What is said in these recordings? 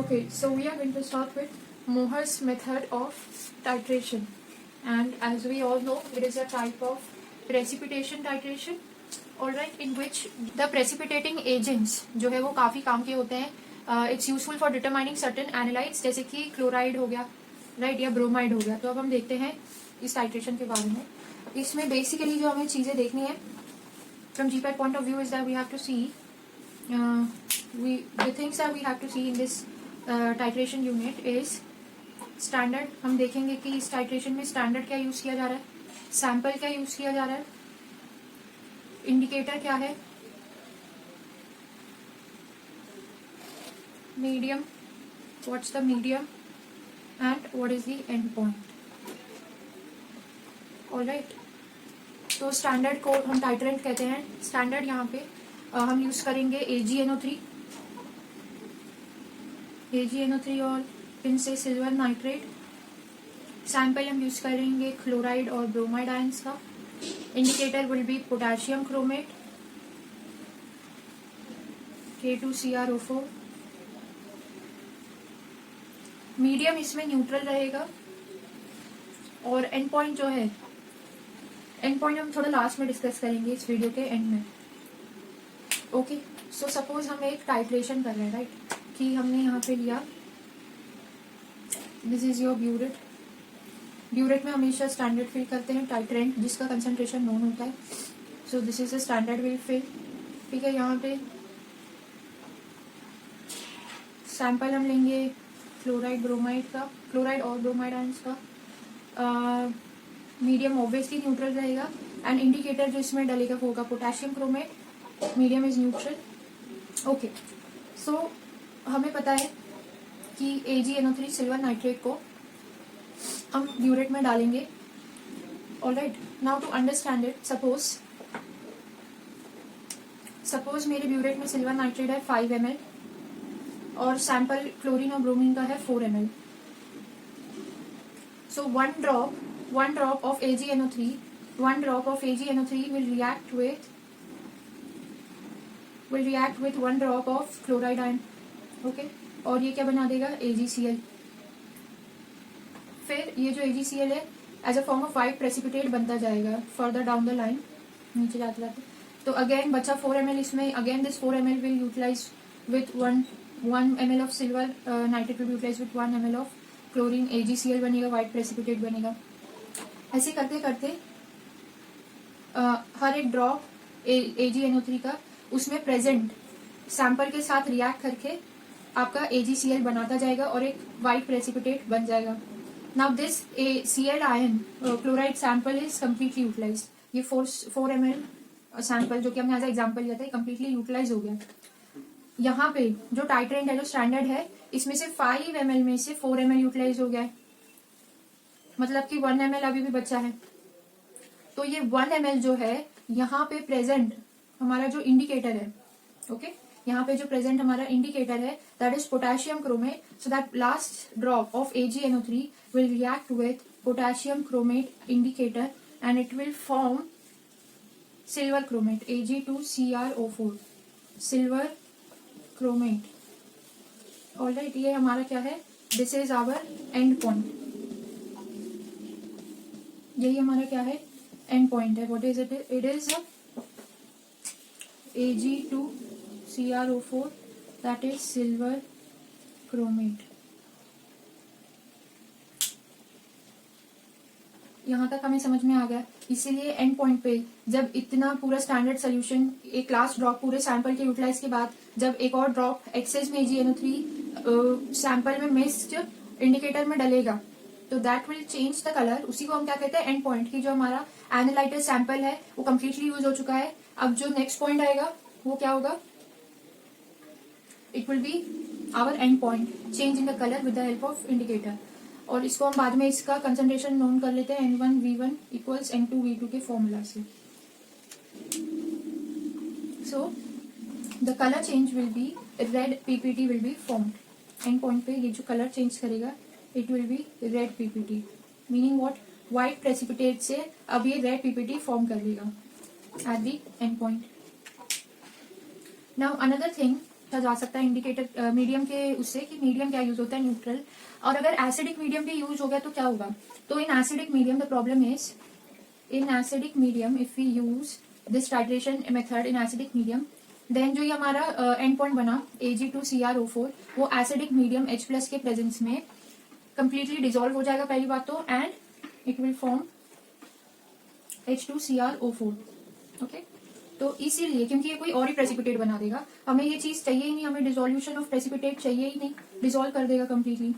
Okay, so we are going to start with Mohr's method of titration, and as we all know, it is a type of precipitation titration, alright, in which the precipitating agents जो है वो काफ़ी काम के होते हैं. It's useful for determining certain analytes, जैसे कि क्लोराइड हो गया, राइट, या ब्रोमाइड हो गया. तो अब हम देखते हैं इस टाइट्रेशन के बारे में. इसमें बेसिकली जो हमें चीज़ें देखनी है from GPAT point of view is that we have to see the things that we have to see in this titration unit is standard. हम देखेंगे कि इस टाइट्रेशन में स्टैंडर्ड क्या यूज किया जा रहा है, सैंपल क्या यूज किया जा रहा है, इंडिकेटर क्या है, medium, what's the medium, and what is the end point. Alright, तो स्टैंडर्ड को हम टाइट्रेंट कहते हैं. स्टैंडर्ड यहाँ पे हम यूज करेंगे AgNO3 और इनसे सिल्वर नाइट्रेट. सैंपल हम यूज करेंगे क्लोराइड और ब्रोमाइड आयंस का. Indicator will be potassium chromate K2CrO4. Medium इसमें न्यूट्रल रहेगा. और एंड पॉइंट जो है, एंड पॉइंट हम थोड़ा लास्ट में डिस्कस करेंगे इस वीडियो के एंड में. ओके, सो सपोज हम एक टाइट्रेशन कर रहे हैं, राइट, कि हमने यहाँ पे लिया, this is your burette. Burette में हमेशा स्टैंडर्ड फिल करते हैं टाइट्रेंट जिसका कंसंट्रेशन नोन होता है. So this is a standard will fill. ठीक है, यहाँ पे सैंपल हम लेंगे क्लोराइड ब्रोमाइड का, क्लोराइड और ब्रोमाइड आयंस का. मीडियम ऑब्वियसली न्यूट्रल रहेगा. एंड इंडिकेटर जो इसमें डलेगा वो होगा potassium chromate. Medium is neutral. Okay, so हमें पता है कि AgNO3 सिल्वर नाइट्रेट को हम ब्यूरेट में डालेंगे. Alright, now to understand it, suppose मेरे ब्यूरेट में सिल्वर नाइट्रेट है 5 ml और सैंपल क्लोरीन और ब्रोमीन का है 4 ml. So one drop of AgNO3 will react with 1 drop of chloride ion. Okay, और ये क्या बना देगा, AgCl. फिर ये जो AgCl है as a form of white precipitate बनता जाएगा फर्दर डाउन द लाइन, नीचे जाते जाते. तो अगेन बचा 4 ml इसमें. Again this 4 ml will utilize with 1 ml of silver nitrate will utilize with 1 ml of chlorine. AgCl बनेगा, वाइट प्रेसिपिटेट बनेगा. ऐसे करते करते हर एक ड्रॉप AgNO3 का उसमें प्रेजेंट सैंपल के साथ रिएक्ट करके आपका AgCl बनाता जाएगा और एक वाइट प्रेसिपिटेट बन जाएगा. Now this Cl ion chloride sample is completely utilise. ये 4 ml सैंपल जो कि हमने एज एग्जाम्पल लिया था, कम्प्लीटली यूटिलाइज हो गया. यहाँ पे जो टाइट्रेंट है, जो स्टैंडर्ड है, इसमें से 5 ml में से 4 ml यूटिलाइज हो गया है, मतलब कि 1 ml अभी भी बचा है. तो ये 1 ml जो है यहाँ पे प्रेजेंट हमारा जो इंडिकेटर है, ओके, यहाँ पे जो प्रेजेंट हमारा इंडिकेटर है, that is potassium chromate. So that last drop of AgNO3 will react with potassium chromate indicator and it will form silver chromate Ag2CrO4, silver chromate. Alright, ये हमारा क्या है, this is our and point. यही हमारा क्या है, and point है. What is it? It is Ag2CrO4, that is silver chromate. यहाँ तक हमें समझ में आ गया. इसीलिए एंड पॉइंट पे जब इतना पूरा स्टैंडर्ड सोल्यूशन, एक लास्ट ड्रॉप पूरे सैंपल के यूटिलाइज के बाद जब एक और ड्रॉप एक्सेस में AgNO3 सैंपल में मिक्स्ड इंडिकेटर में डलेगा, तो that will change the colour. उसी को हम क्या कहते हैं, एंड पॉइंट. की जो हमारा एनालाइटर सैंपल है वो कम्प्लीटली यूज हो चुका है. अब जो नेक्स्ट पॉइंट आएगा वो क्या होगा, it will be our and point, change in the colour with the help of indicator. और इसको हम बाद में इसका कंसंट्रेशन नोन कर लेते हैं N1V1 इक्वल्स N2V2 के फॉर्मूला से. So the colour change will be, red PPT will be formed. And point पे ये जो कलर चेंज करेगा, it will be red PPT, meaning what, white precipitate से अब ये रेड PPT फॉर्म कर लेगा at the end point. Now another thing, जा सकता है इंडिकेटर मीडियम के उससे कि मीडियम क्या यूज होता है, न्यूट्रल। और अगर एसिडिक मीडियम भी यूज हो गया तो क्या होगा, तो in acidic medium the problem is in acidic medium if we use this titration method in acidic medium, then जो ये हमारा एंड पॉइंट बना Ag2CrO4 वो एसिडिक मीडियम H+ के प्रेजेंस में कंप्लीटली डिसॉल्व हो जाएगा पहली बात तो, and it will form H2CrO4। Okay, तो इसीलिए क्योंकि ये कोई और ही प्रेसिपिटेट बना देगा, हमें ये चीज चाहिए ही नहीं, हमें डिसोल्यूशन ऑफ प्रेसिपिटेट चाहिए ही नहीं, डिसॉल्व कर देगा कंप्लीटली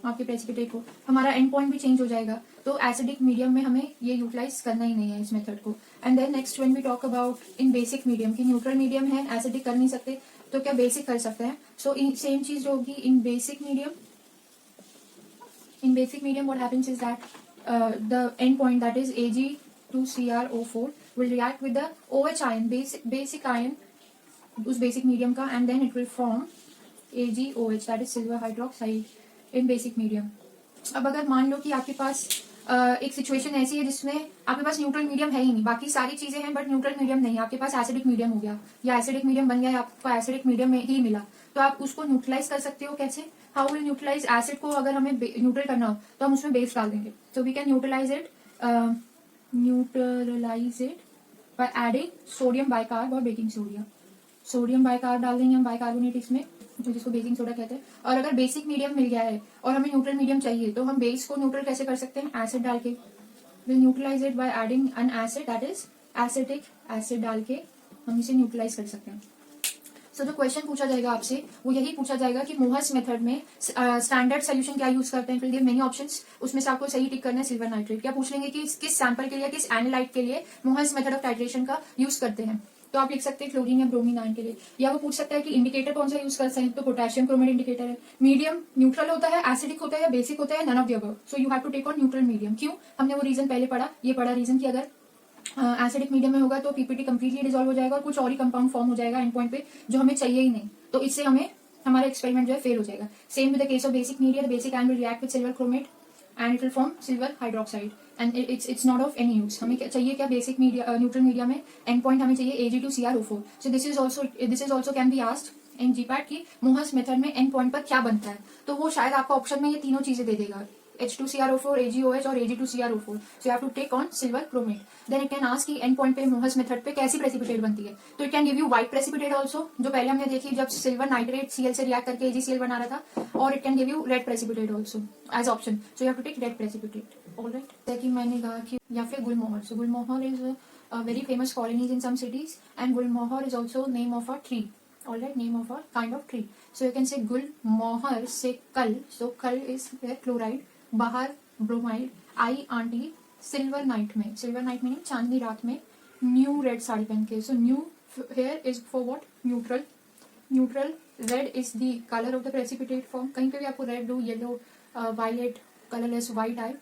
आपके प्रेसिपिटेट को, हमारा एंड पॉइंट भी चेंज हो जाएगा। तो एसिडिक मीडियम में हमें ये यूटिलाइज करना ही नहीं है इस मेथड को। And then next when we talk about in basic medium की न्यूट्रल मीडियम है, एसिडिक कर नहीं सकते तो क्या बेसिक कर सकते हैं। सो सेम चीज जो होगी in basic medium, in basic medium what happens is that the end point that is Ag2CrO4 will react with the OH ion, basic ion उस basic medium का, and then it will form AgOH that is silver hydroxide in basic medium। अब अगर मान लो कि आपके पास एक situation ऐसी है जिसमें आपके पास न्यूट्रल मीडियम है ही नहीं, बाकी सारी चीजें हैं बट न्यूट्रल मीडियम नहीं, आपके पास एसिडिक मीडियम हो गया या एसिडिक मीडियम बन गया, आपको एसिडिक मीडियम में ही मिला, तो आप उसको न्यूट्रलाइज कर सकते हो। कैसे, हाउ विल न्यूट्रलाइज एसिड को, अगर हमें न्यूट्रल करना हो तो हम उसमें बेस डाल देंगे, तो we can neutralise it by adding sodium bicarb और बेकिंग सोडिया। सोडियम बाइकार्ब डाल देंगे हम, बाइकार्बोनेट इसमें, जिसको बेकिंग सोडा कहते हैं। और अगर बेसिक मीडियम मिल गया है और हमें न्यूट्रल मीडियम चाहिए तो हम बेस को न्यूट्रल कैसे कर सकते हैं, एसिड डाल के, will neutralise it by adding an acid that is acetic acid डाल के हम इसे न्यूट्रलाइज कर सकते हैं। सो जो क्वेश्चन पूछा जाएगा आपसे वो यही पूछा जाएगा कि मोहस मेथड में स्टैंडर्ड सोल्यूशन क्या यूज करते हैं, फिर गिव मेनी ऑप्शंस, उसमें से आपको सही टिक करना है सिल्वर नाइट्रेट। क्या पूछ लेंगे कि किस सैंपल के लिए, किस एनालाइट के लिए मोहस मेथड ऑफ टाइट्रेशन का यूज करते हैं, तो आप लिख सकते हैं क्लोरीन या ब्रोमीन आयन के लिए। या वो पूछ सकता है कि इंडिकेटर कौन सा यूज कर सकते हैं, तो पोटेशियम क्रोमेट इंडिकेटर है। मीडियम न्यूट्रल होता है, एसिडिक होता है या बेसिक होता है, none of the above, so you have to take on neutral medium. क्यों, हमने वो रीजन पहले पढ़ा, ये पढ़ा रीजन कि अगर एसिडिक मीडियम में होगा तो पीपीटी कंप्लीटली डिसॉल्व हो जाएगा और कुछ और ही कंपाउंड फॉर्म हो जाएगा एंड पॉइंट पे जो हमें चाहिए ही नहीं, तो इससे हमें हमारा एक्सपेरिमेंट जो है फेल हो जाएगा। Same with the case of basic medium, basic ion will react with silver chromate and it will form silver hydroxide and it's not of any use. हमें चाहिए क्या, बेसिक मीडिया न्यूट्रल मीडिया में and point हमें चाहिए Ag2CrO4। So this is also can be asked in GPAT की मोहस method में and point पर क्या बनता है, तो वो शायद आपको ऑप्शन में ये तीनों चीजें दे देगा, H2CrO4, AgOH और Ag2CrO4। So you have to take on silver chromate. Then it can ask कि end point पे मोहस मेथड पे कैसी प्रेसिपिटेट बनती है, तो it can give you white precipitate also, जो पहले हमने देखी जब सिल्वर नाइट्रेट Cl से रिएक्ट करके AgCl बना रहा था, और it can give you red precipitate also as option. So you have to take red precipitate. Alright. जैसे कि मैंने कहा कि या फिर गुलमोहर। So Gulmohar is a very famous colonies in some cities and Gulmohar is also name of a tree. Alright, name of a kind of tree. So you can say गुलमोहर से कल, so कल is chloride, बाहर bromide, I aunty silver night में, silver night meaning चांदनी रात में, new red sari पहन के। So new here is for what, neutral, neutral red is the colour of the precipitate form. कहीं पे भी आपको red blue yellow violet colourless white आए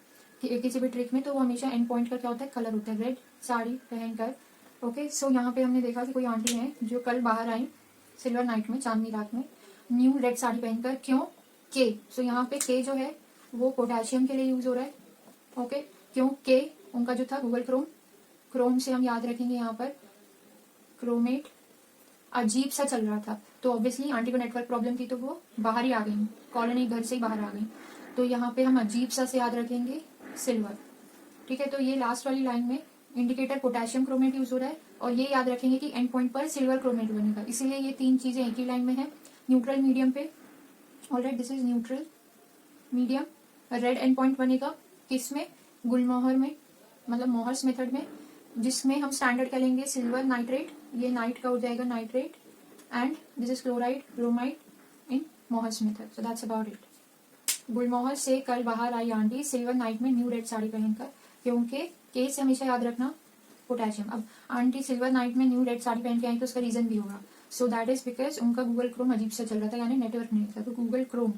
किसी भी ट्रिक में, तो वो हमेशा एंड पॉइंट का क्या होता है, कलर होता है, रेड साड़ी पहनकर। ओके, सो यहाँ पे हमने देखा कि कोई आंटी है जो कल बाहर आई सिल्वर नाइट में, चांदनी रात में, न्यू रेड साड़ी पहनकर। क्यों, के, सो यहाँ पे के जो है वो पोटेशियम के लिए यूज हो रहा है। ओके, क्यों, के उनका जो था गूगल क्रोम, क्रोम से हम याद रखेंगे यहाँ पर क्रोमेट अजीब सा चल रहा था, तो ऑब्वियसली आंटी को नेटवर्क प्रॉब्लम थी तो वो बाहर ही आ गई, कॉलोनी घर से ही बाहर आ गई, तो यहाँ पे हम अजीब सा से याद रखेंगे सिल्वर। ठीक है, तो ये लास्ट वाली लाइन में इंडिकेटर पोटेशियम क्रोमेट यूज हो रहा है और ये याद रखेंगे कि एंड पॉइंट पर सिल्वर क्रोमेट बनेगा, इसीलिए ये तीन चीजें एक ही लाइन में है न्यूट्रल मीडियम पे। Alright, this is neutral medium. Red and point बनेगा किसमें, गुलमोहर में, मतलब मोहर्स मेथड में, जिसमें हम स्टैंडर्ड क्या लेंगे, सिल्वर नाइट्रेट, ये नाइट का हो जाएगा nitrate, and this is chloride bromide in Mohr's method. So that's about it. गुलमोहर से कल बाहर आई आंटी सिल्वर नाइट में न्यू रेड साड़ी पहनकर, क्योंकि के से हमेशा याद रखना पोटेशियम। अब आंटी सिल्वर नाइट में न्यू रेड साड़ी पहन के आई तो उसका रीजन भी होगा, सो दैट इज बिकॉज उनका गूगल क्रोम अजीब सा चल रहा था, यानी नेटवर्क नहीं था, तो गूगल क्रोम।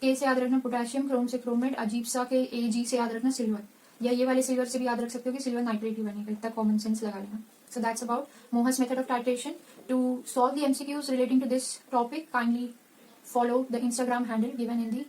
के से याद रखना पोटेशियम, क्रोम से क्रोमेट, अजीब सा के Ag से याद रखना सिल्वर, या ये वाले सिल्वर से भी याद रख सकते हो कि सिल्वर नाइट्रेट ही बनेगा, इतना कॉमन सेंस लगा लेना। So that's about Mohr's method of titration. To solve the MCQs relating to this topic, kindly follow the Instagram handle given in the